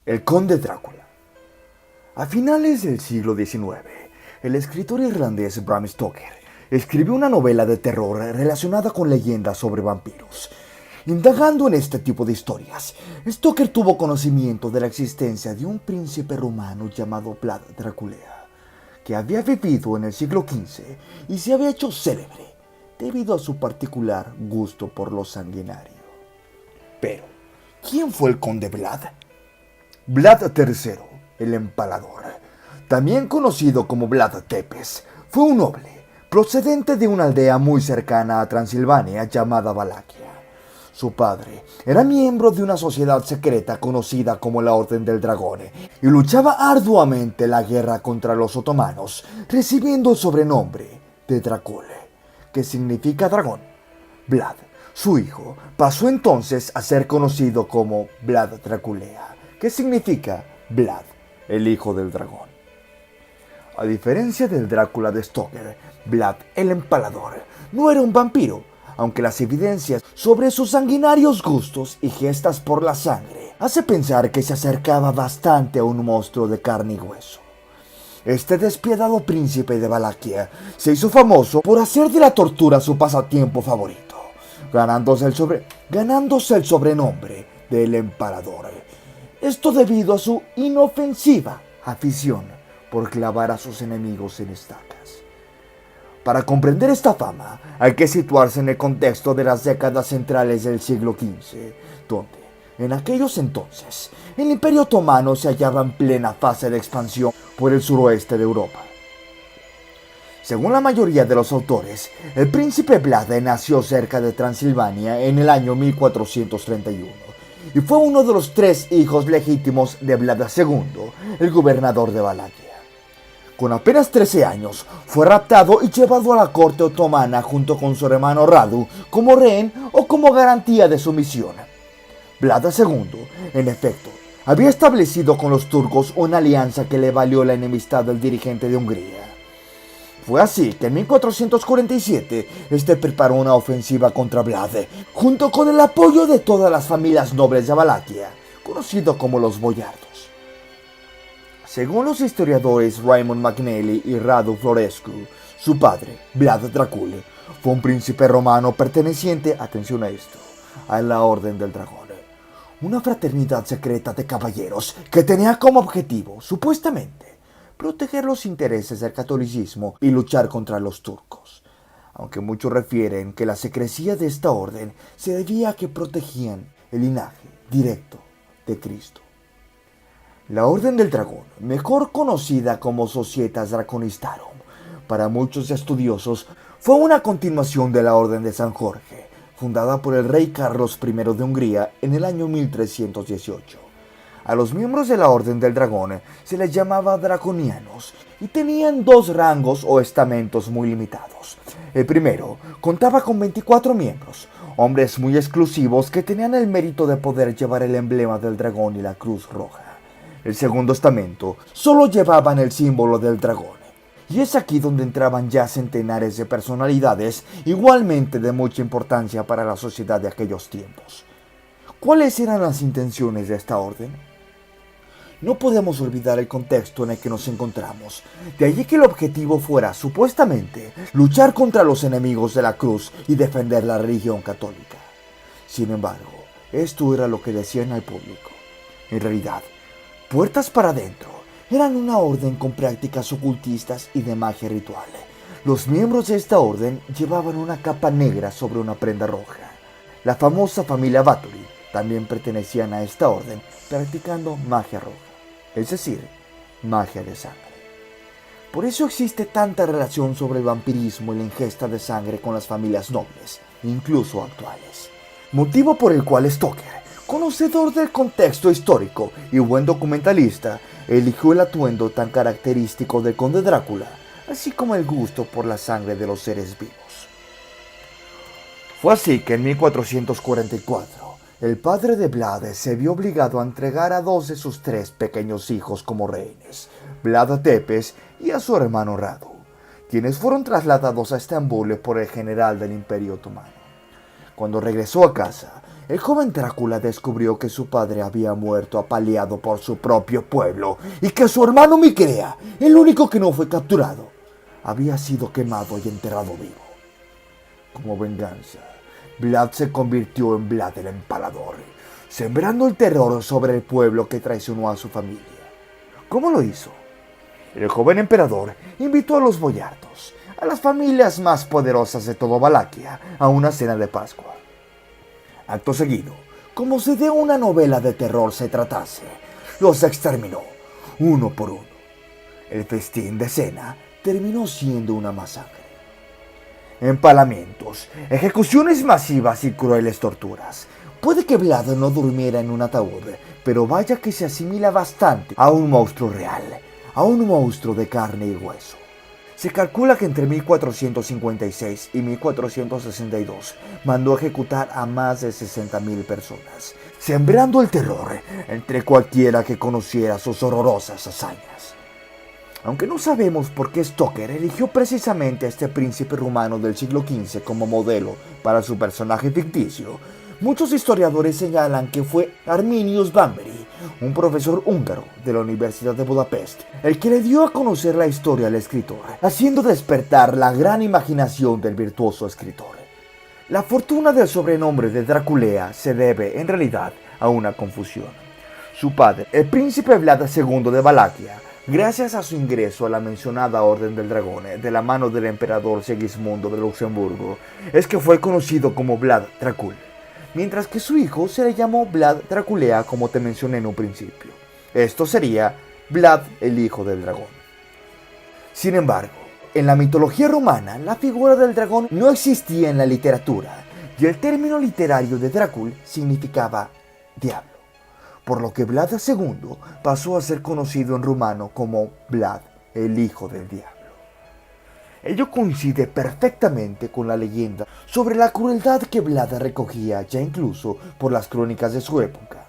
El conde Drácula. A finales del siglo XIX, el escritor irlandés Bram Stoker escribió una novela de terror relacionada con leyendas sobre vampiros. Indagando en este tipo de historias, Stoker tuvo conocimiento de la existencia de un príncipe romano llamado Vlad Dracula, que había vivido en el siglo XV y se había hecho célebre debido a su particular gusto por lo sanguinario. Pero, ¿quién fue el conde Vlad? Vlad III, el Empalador, también conocido como Vlad Tepes, fue un noble procedente de una aldea muy cercana a Transilvania llamada Valaquia. Su padre era miembro de una sociedad secreta conocida como la Orden del Dragón y luchaba arduamente la guerra contra los otomanos, recibiendo el sobrenombre de Dracul, que significa dragón. Vlad, su hijo, pasó entonces a ser conocido como Vlad Draculea, que significa Vlad, el hijo del dragón. A diferencia del Drácula de Stoker, Vlad el Empalador no era un vampiro, aunque las evidencias sobre sus sanguinarios gustos y gestas por la sangre hace pensar que se acercaba bastante a un monstruo de carne y hueso. Este despiadado príncipe de Valaquia se hizo famoso por hacer de la tortura su pasatiempo favorito, ganándose el sobrenombre del Empalador. Esto debido a su inofensiva afición por clavar a sus enemigos en estacas. Para comprender esta fama, hay que situarse en el contexto de las décadas centrales del siglo XV, donde, en aquellos entonces, el Imperio Otomano se hallaba en plena fase de expansión por el suroeste de Europa. Según la mayoría de los autores, el príncipe Vlad nació cerca de Transilvania en el año 1431 y fue uno de los 3 hijos legítimos de Vlad II, el gobernador de Valaquia. Con apenas 13 años, fue raptado y llevado a la corte otomana junto con su hermano Radu como rehén o como garantía de su misión. Vlad II, en efecto, había establecido con los turcos una alianza que le valió la enemistad del dirigente de Hungría. Fue así que en 1447 este preparó una ofensiva contra Vlad, junto con el apoyo de todas las familias nobles de Valaquia, conocido como los boyardos. Según los historiadores Raymond McNally y Radu Florescu, su padre, Vlad Dracul, fue un príncipe romano perteneciente, atención a esto, a la Orden del Dragón, una fraternidad secreta de caballeros que tenía como objetivo, supuestamente, proteger los intereses del catolicismo y luchar contra los turcos, aunque muchos refieren que la secrecía de esta orden se debía a que protegían el linaje directo de Cristo. La Orden del Dragón, mejor conocida como Societas Draconistarum, para muchos estudiosos, fue una continuación de la Orden de San Jorge, fundada por el rey Carlos I de Hungría en el año 1318. A los miembros de la Orden del Dragón se les llamaba draconianos y tenían 2 rangos o estamentos muy limitados. El primero contaba con 24 miembros, hombres muy exclusivos que tenían el mérito de poder llevar el emblema del dragón y la cruz roja. El segundo estamento solo llevaban el símbolo del dragón. Y es aquí donde entraban ya centenares de personalidades igualmente de mucha importancia para la sociedad de aquellos tiempos. ¿Cuáles eran las intenciones de esta orden? No podemos olvidar el contexto en el que nos encontramos, de allí que el objetivo fuera, supuestamente, luchar contra los enemigos de la cruz y defender la religión católica. Sin embargo, esto era lo que decían al público. En realidad, puertas para adentro, eran una orden con prácticas ocultistas y de magia ritual. Los miembros de esta orden llevaban una capa negra sobre una prenda roja. La famosa familia Bathory también pertenecían a esta orden, practicando magia roja, es decir, magia de sangre. Por eso existe tanta relación sobre el vampirismo y la ingesta de sangre con las familias nobles, incluso actuales. Motivo por el cual Stoker, conocedor del contexto histórico y buen documentalista, eligió el atuendo tan característico del conde Drácula, así como el gusto por la sangre de los seres vivos. Fue así que en 1444, el padre de Vlad se vio obligado a entregar a 2 de sus 3 pequeños hijos como rehenes, Vlad Tepes y a su hermano Radu, quienes fueron trasladados a Estambul por el general del Imperio Otomano. Cuando regresó a casa, el joven Drácula descubrió que su padre había muerto apaleado por su propio pueblo y que su hermano Micrea, el único que no fue capturado, había sido quemado y enterrado vivo. Como venganza, Vlad se convirtió en Vlad el Empalador, sembrando el terror sobre el pueblo que traicionó a su familia. ¿Cómo lo hizo? El joven emperador invitó a los boyardos, a las familias más poderosas de todo Valaquia, a una cena de Pascua. Acto seguido, como si de una novela de terror se tratase, los exterminó, uno por uno. El festín de cena terminó siendo una masacre. Empalamientos, ejecuciones masivas y crueles torturas. Puede que Vlad no durmiera en un ataúd, pero vaya que se asimila bastante a un monstruo real, a un monstruo de carne y hueso. Se calcula que entre 1456 y 1462 mandó ejecutar a más de 60.000 personas, sembrando el terror entre cualquiera que conociera sus horrorosas hazañas. Aunque no sabemos por qué Stoker eligió precisamente a este príncipe rumano del siglo XV como modelo para su personaje ficticio, muchos historiadores señalan que fue Arminius Bamberi, un profesor húngaro de la Universidad de Budapest, el que le dio a conocer la historia al escritor, haciendo despertar la gran imaginación del virtuoso escritor. La fortuna del sobrenombre de Draculea se debe, en realidad, a una confusión. Su padre, el príncipe Vlad II de Valaquia, gracias a su ingreso a la mencionada Orden del Dragón de la mano del emperador Segismundo de Luxemburgo, es que fue conocido como Vlad Dracul, mientras que su hijo se le llamó Vlad Draculea, como te mencioné en un principio. Esto sería Vlad el hijo del dragón. Sin embargo, en la mitología romana, la figura del dragón no existía en la literatura, y el término literario de Drácul significaba diablo, por lo que Vlad II pasó a ser conocido en rumano como Vlad el hijo del diablo. Ello coincide perfectamente con la leyenda sobre la crueldad que Vlad recogía ya incluso por las crónicas de su época.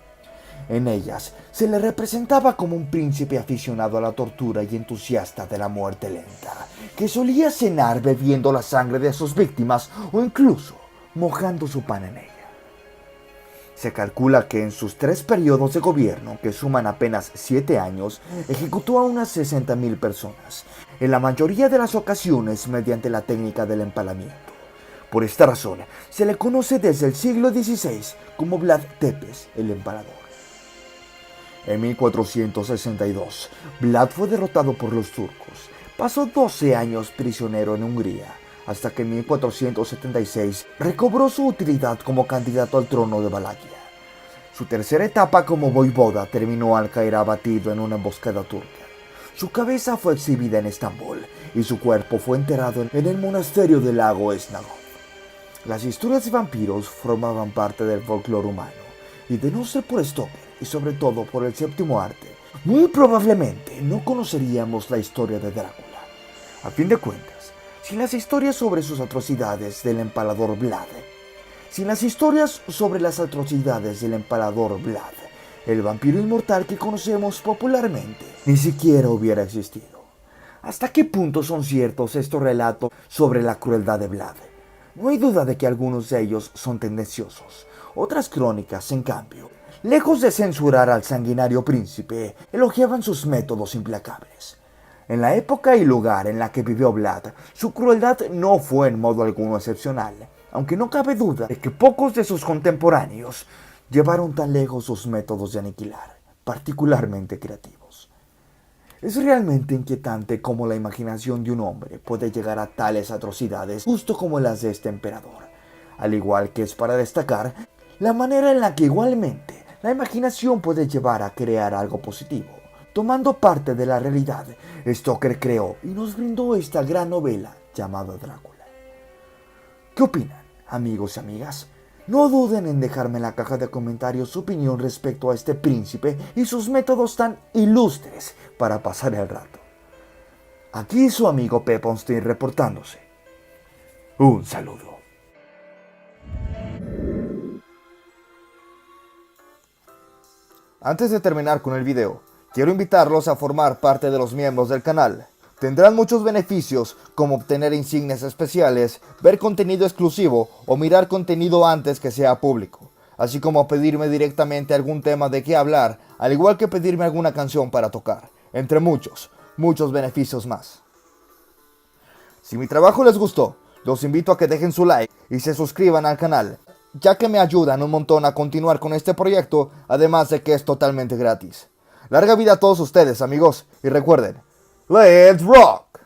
En ellas se le representaba como un príncipe aficionado a la tortura y entusiasta de la muerte lenta, que solía cenar bebiendo la sangre de sus víctimas o incluso mojando su pan en ella. Se calcula que en sus 3 periodos de gobierno, que suman apenas 7 años, ejecutó a unas 60.000 personas, en la mayoría de las ocasiones mediante la técnica del empalamiento. Por esta razón, se le conoce desde el siglo XVI como Vlad Tepes, el empalador. En 1462, Vlad fue derrotado por los turcos. Pasó 12 años prisionero en Hungría, hasta que en 1476 recobró su utilidad como candidato al trono de Valaquia. Su tercera etapa como voivoda terminó al caer abatido en una emboscada turca. Su cabeza fue exhibida en Estambul y su cuerpo fue enterrado en el monasterio del lago Esnagov. Las historias de vampiros formaban parte del folclore humano, y de no ser por Stoker y sobre todo por el séptimo arte, muy probablemente no conoceríamos la historia de Drácula. A fin de cuentas, sin las historias sobre sus atrocidades del empalador Vlad, el vampiro inmortal que conocemos popularmente ni siquiera hubiera existido. ¿Hasta qué punto son ciertos estos relatos sobre la crueldad de Vlad? No hay duda de que algunos de ellos son tendenciosos. Otras crónicas, en cambio, lejos de censurar al sanguinario príncipe, elogiaban sus métodos implacables. En la época y lugar en la que vivió Vlad, su crueldad no fue en modo alguno excepcional, aunque no cabe duda de que pocos de sus contemporáneos llevaron tan lejos sus métodos de aniquilar, particularmente creativos. Es realmente inquietante cómo la imaginación de un hombre puede llegar a tales atrocidades justo como las de este emperador, al igual que es para destacar la manera en la que igualmente la imaginación puede llevar a crear algo positivo. Tomando parte de la realidad, Stoker creó y nos brindó esta gran novela llamada Drácula. ¿Qué opinan, amigos y amigas? No duden en dejarme en la caja de comentarios su opinión respecto a este príncipe y sus métodos tan ilustres para pasar el rato. Aquí su amigo Pepponstein reportándose. Un saludo. Antes de terminar con el video, quiero invitarlos a formar parte de los miembros del canal. Tendrán muchos beneficios como obtener insignias especiales, ver contenido exclusivo o mirar contenido antes que sea público. así como pedirme directamente algún tema de qué hablar, al igual que pedirme alguna canción para tocar, entre muchos beneficios más. Si mi trabajo les gustó, los invito a que dejen su like y se suscriban al canal, ya que me ayudan un montón a continuar con este proyecto, además de que es totalmente gratis. Larga vida a todos ustedes, amigos, y recuerden, ¡Let's rock!